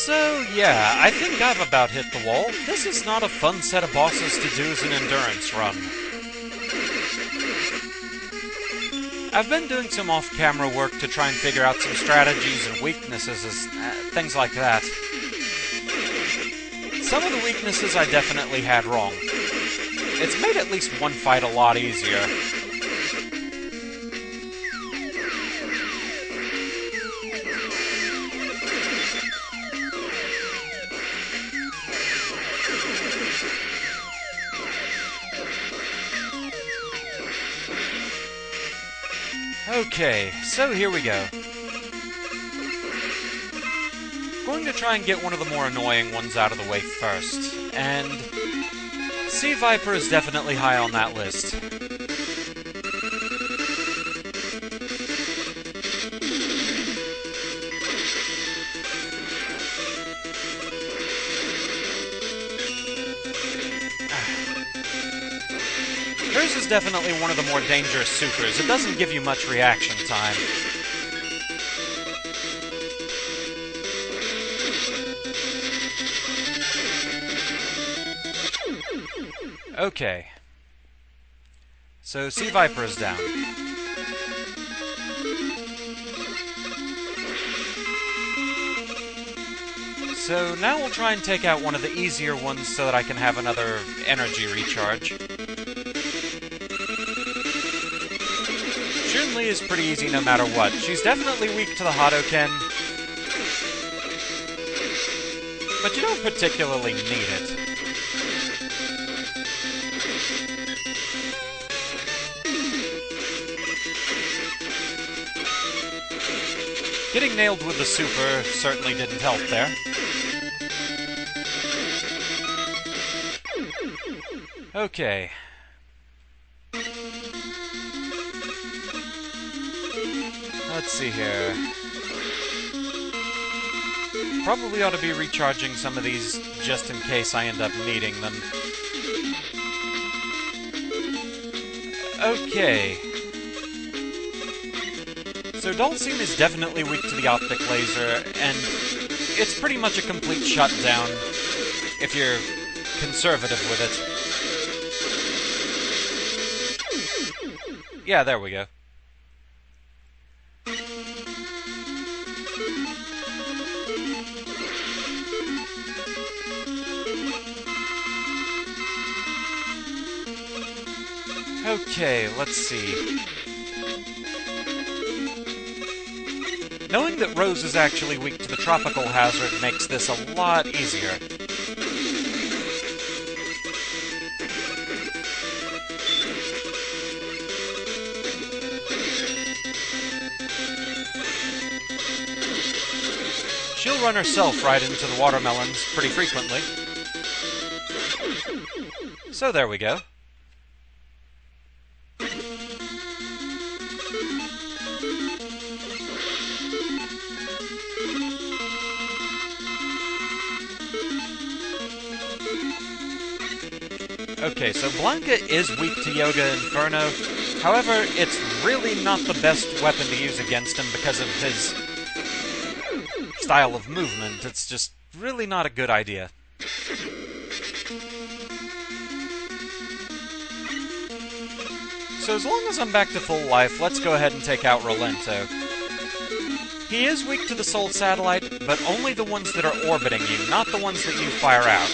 So, yeah, I think I've about hit the wall. This is not a fun set of bosses to do as an endurance run. I've been doing some off-camera work to try and figure out some strategies and weaknesses, things like that. Some of the weaknesses I definitely had wrong. It's made at least one fight a lot easier. Okay, so here we go. Going to try and get one of the more annoying ones out of the way first, and c.viper is definitely high on that list. Hers is definitely one of the more dangerous supers. It doesn't give you much reaction time. Okay. So c.viper is down. So now we'll try and take out one of the easier ones so that I can have another energy recharge. Chun-Li is pretty easy no matter what. She's definitely weak to the Hadoken, but you don't particularly need it. Getting nailed with the super certainly didn't help there. Okay. Let's see here. Probably ought to be recharging some of these just in case I end up needing them. Okay. So Dhalsim is definitely weak to the optic laser, and it's pretty much a complete shutdown if you're conservative with it. Yeah, there we go. Okay, let's see. Knowing that Rose is actually weak to the tropical hazard makes this a lot easier. She'll run herself right into the watermelons pretty frequently. So there we go. Okay, so Blanca is weak to Yoga Inferno. However, it's really not the best weapon to use against him because of his style of movement. It's just really not a good idea. So as long as I'm back to full life, let's go ahead and take out Rolento. He is weak to the Soul Satellite, but only the ones that are orbiting you, not the ones that you fire out.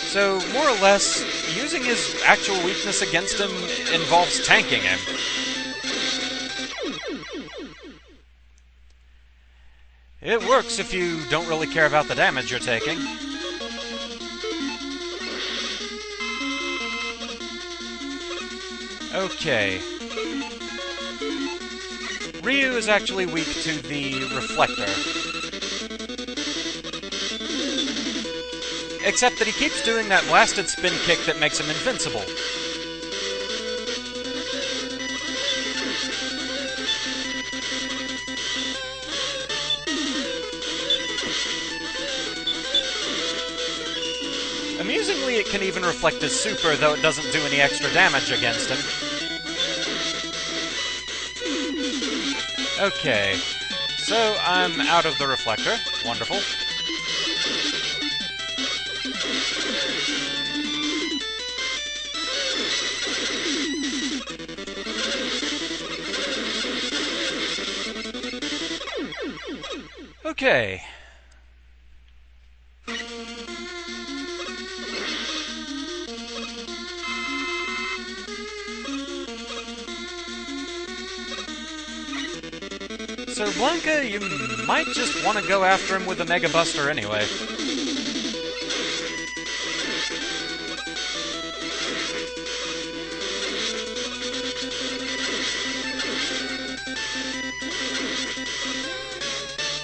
So, more or less, using his actual weakness against him involves tanking him. It works if you don't really care about the damage you're taking. Okay. Ryu is actually weak to the Reflector. Except that he keeps doing that blasted spin kick that makes him invincible. Amusingly, it can even reflect his super, though it doesn't do any extra damage against him. Okay. so I'm out of the reflector. Wonderful. Okay. So Blanca, you might just want to go after him with a Mega Buster anyway.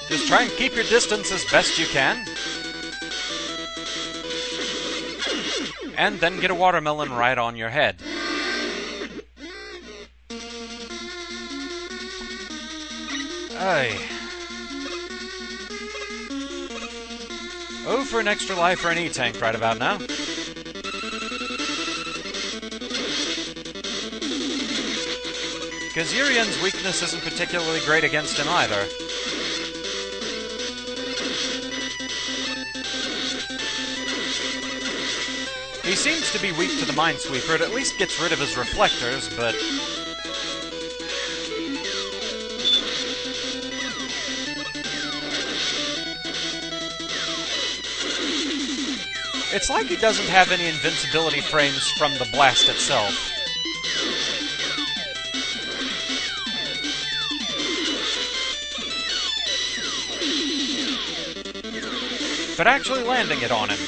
Just try and keep your distance as best you can. And then get a watermelon right on your head. Aye. Oh, for an extra life for an E-Tank right about now. Because Urian's weakness isn't particularly great against him either. He seems to be weak to the Minesweeper. It at least gets rid of his reflectors, but... it's like he doesn't have any invincibility frames from the blast itself. But actually landing it on him.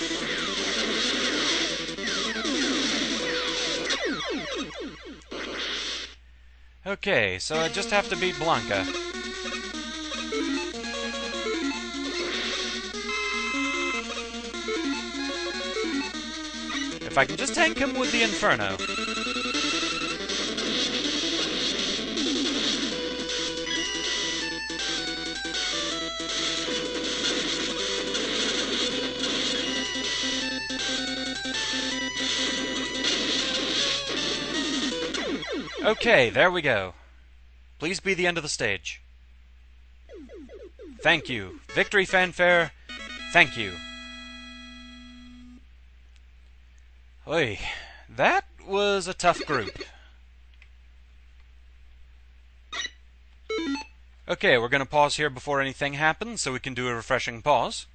Okay, so I just have to beat Blanca. If I can just tank him with the Inferno. Okay, there we go. Please be the end of the stage. Thank you. Victory fanfare, thank you. Oy, that was a tough group. Okay, we're going to pause here before anything happens, so we can do a refreshing pause.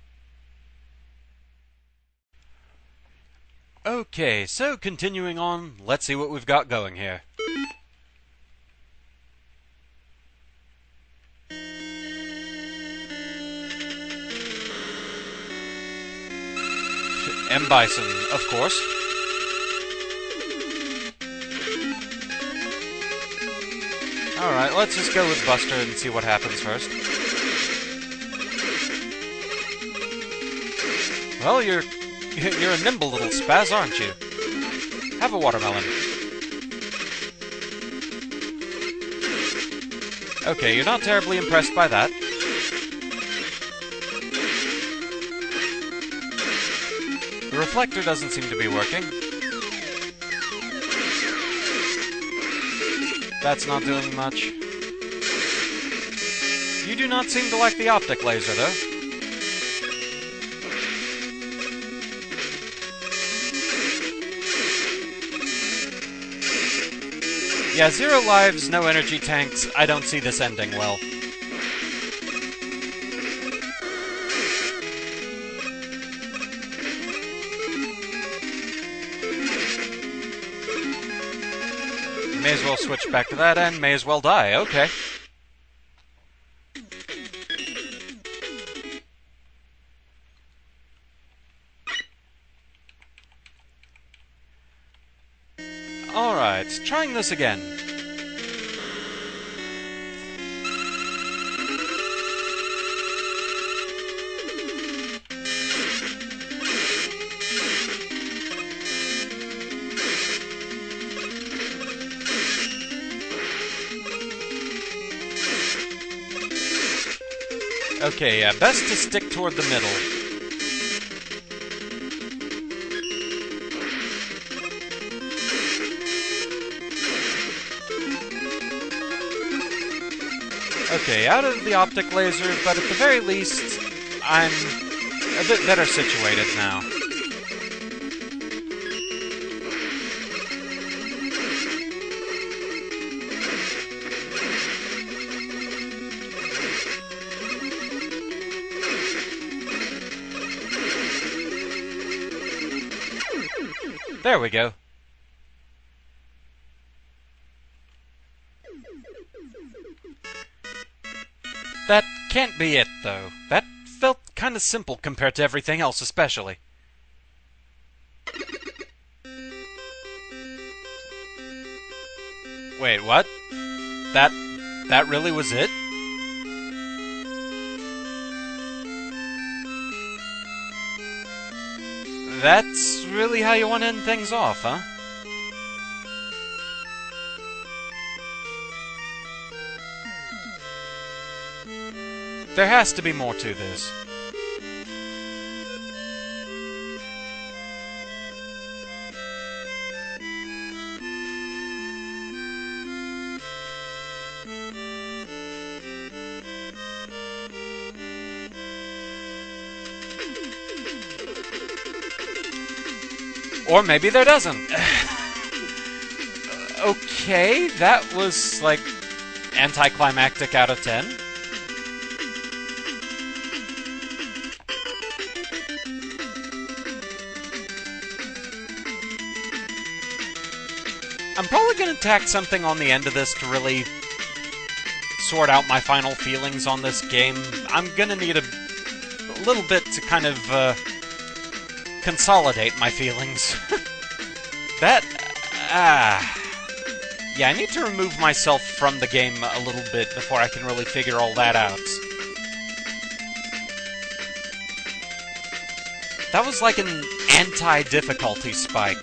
Okay, so continuing on, let's see what we've got going here. M.bison, of course. Alright, let's just go with Buster and see what happens first. Well, you're a nimble little spaz, aren't you? Have a watermelon. Okay, you're not terribly impressed by that. The reflector doesn't seem to be working. That's not doing much. You do not seem to like the optic laser, though. Yeah, 0 lives, no energy tanks. I don't see this ending well. May as well switch back to that and may as well die. Okay. Alright, trying this again. Okay, yeah, best to stick toward the middle. Okay, out of the optic laser, but at the very least, I'm a bit better situated now. There we go. That can't be it, though. That felt kind of simple compared to everything else, especially. Wait, what? That really was it? That's really how you want to end things off, huh? There has to be more to this. Or maybe there doesn't. Okay, that was, like, anticlimactic out of 10. I'm probably going to tack something on the end of this to really sort out my final feelings on this game. I'm going to need a little bit to kind of consolidate my feelings. Yeah, I need to remove myself from the game a little bit before I can really figure all that out. That was like an anti-difficulty spike.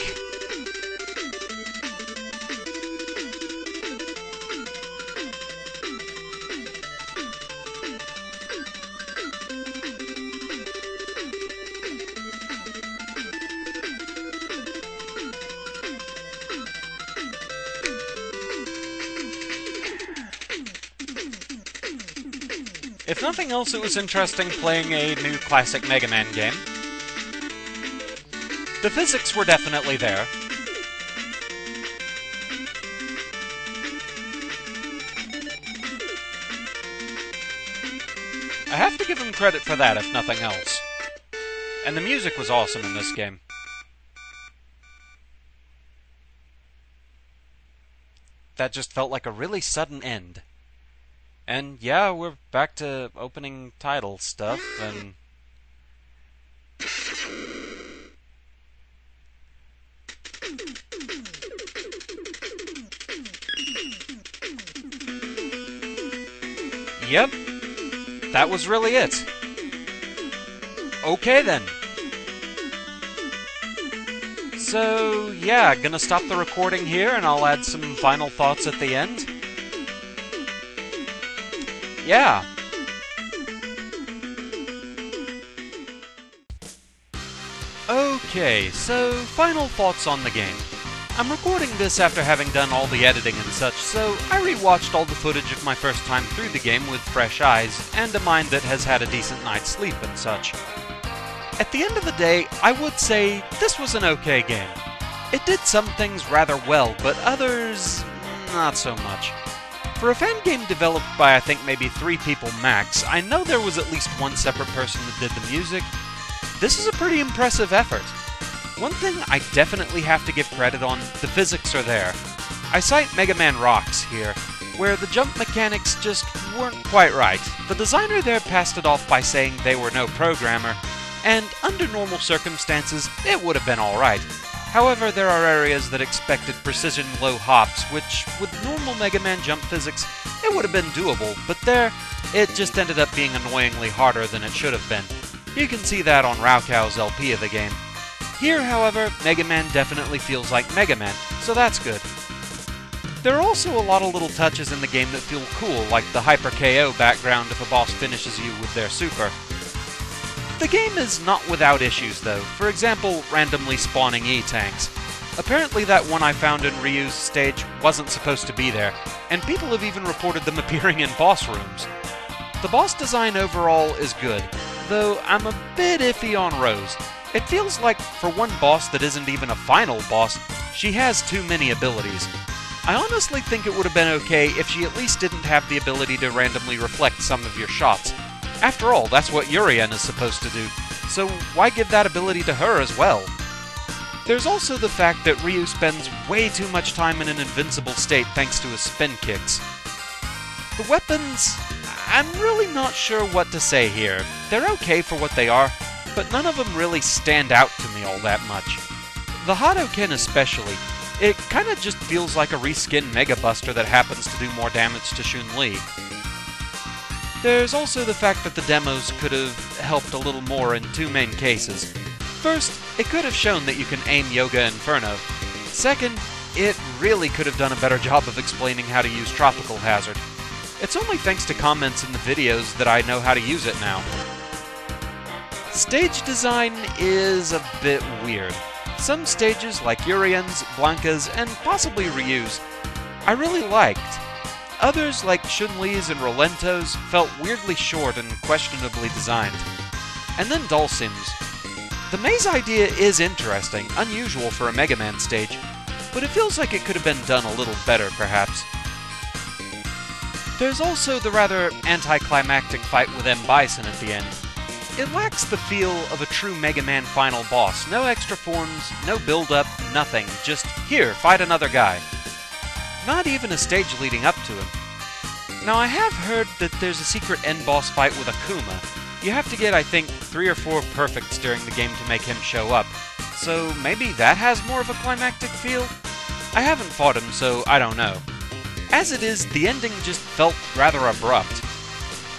If nothing else, it was interesting playing a new classic Mega Man game. The physics were definitely there. I have to give him credit for that, if nothing else. And the music was awesome in this game. That just felt like a really sudden end. And yeah, we're back to opening title stuff, and... Yep, that was really it. Okay then. So, yeah, gonna stop the recording here, and I'll add some final thoughts at the end. Yeah. Okay, so final thoughts on the game. I'm recording this after having done all the editing and such, so I rewatched all the footage of my first time through the game with fresh eyes, and a mind that has had a decent night's sleep and such. At the end of the day, I would say this was an okay game. It did some things rather well, but others, not so much. For a fan game developed by I think maybe 3 people max, I know there was at least one separate person that did the music. This is a pretty impressive effort. One thing I definitely have to give credit on, the physics are there. I cite Mega Man Rocks here, where the jump mechanics just weren't quite right. The designer there passed it off by saying they were no programmer, and under normal circumstances, it would have been alright. However, there are areas that expected precision low hops, which, with normal Mega Man jump physics, it would have been doable, but there, it just ended up being annoyingly harder than it should have been. You can see that on Raukow's LP of the game. Here, however, Mega Man definitely feels like Mega Man, so that's good. There are also a lot of little touches in the game that feel cool, like the Hyper KO background if a boss finishes you with their super. The game is not without issues, though. For example, randomly spawning E-tanks. Apparently that one I found in Ryu's stage wasn't supposed to be there, and people have even reported them appearing in boss rooms. The boss design overall is good, though I'm a bit iffy on Rose. It feels like, for one boss that isn't even a final boss, she has too many abilities. I honestly think it would have been okay if she at least didn't have the ability to randomly reflect some of your shots. After all, that's what Urien is supposed to do, so why give that ability to her as well? There's also the fact that Ryu spends way too much time in an invincible state thanks to his spin kicks. The weapons, I'm really not sure what to say here. They're okay for what they are, but none of them really stand out to me all that much. The Hadoken especially, it kinda just feels like a reskinned Mega Buster that happens to do more damage to Chun-Li. There's also the fact that the demos could have helped a little more in two main cases. First, it could have shown that you can aim Yoga Inferno. Second, it really could have done a better job of explaining how to use Tropical Hazard. It's only thanks to comments in the videos that I know how to use it now. Stage design is a bit weird. Some stages, like Urien's, Blanca's, and possibly Ryu's, I really liked. Others, like Chun-Li's and Rolento's, felt weirdly short and questionably designed. And then Dulcim's. The maze idea is interesting, unusual for a Mega Man stage, but it feels like it could have been done a little better, perhaps. There's also the rather anticlimactic fight with m.bison at the end. It lacks the feel of a true Mega Man final boss. No extra forms, no build-up, nothing. Just, here, fight another guy. Not even a stage leading up to him. Now, I have heard that there's a secret end boss fight with Akuma. You have to get, I think, 3 or 4 perfects during the game to make him show up. So maybe that has more of a climactic feel? I haven't fought him, so I don't know. As it is, the ending just felt rather abrupt.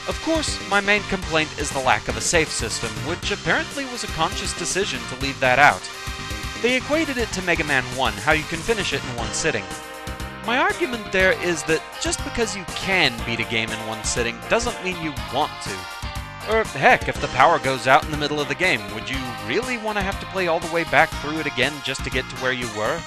Of course, my main complaint is the lack of a save system, which apparently was a conscious decision to leave that out. They equated it to Mega Man 1, how you can finish it in one sitting. My argument there is that just because you can beat a game in one sitting doesn't mean you want to. Or heck, if the power goes out in the middle of the game, would you really want to have to play all the way back through it again just to get to where you were?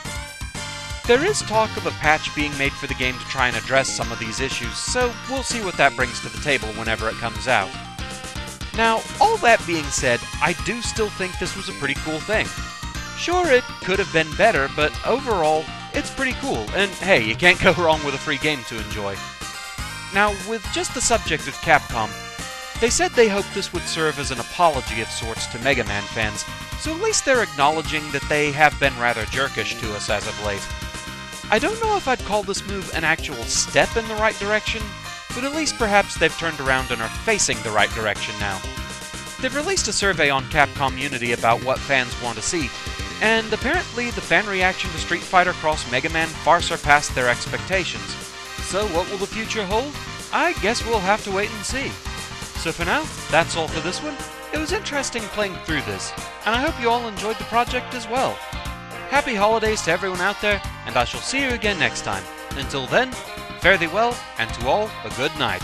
There is talk of a patch being made for the game to try and address some of these issues, so we'll see what that brings to the table whenever it comes out. Now, all that being said, I do still think this was a pretty cool thing. Sure, it could have been better, but overall, it's pretty cool, and hey, you can't go wrong with a free game to enjoy. Now, with just the subject of Capcom, they said they hoped this would serve as an apology of sorts to Mega Man fans, so at least they're acknowledging that they have been rather jerkish to us as of late. I don't know if I'd call this move an actual step in the right direction, but at least perhaps they've turned around and are facing the right direction now. They've released a survey on Capcom Unity about what fans want to see, and apparently the fan reaction to Street Fighter X Mega Man far surpassed their expectations. So what will the future hold? I guess we'll have to wait and see. So for now, that's all for this one. It was interesting playing through this, and I hope you all enjoyed the project as well. Happy holidays to everyone out there, and I shall see you again next time. Until then, fare thee well, and to all a good night.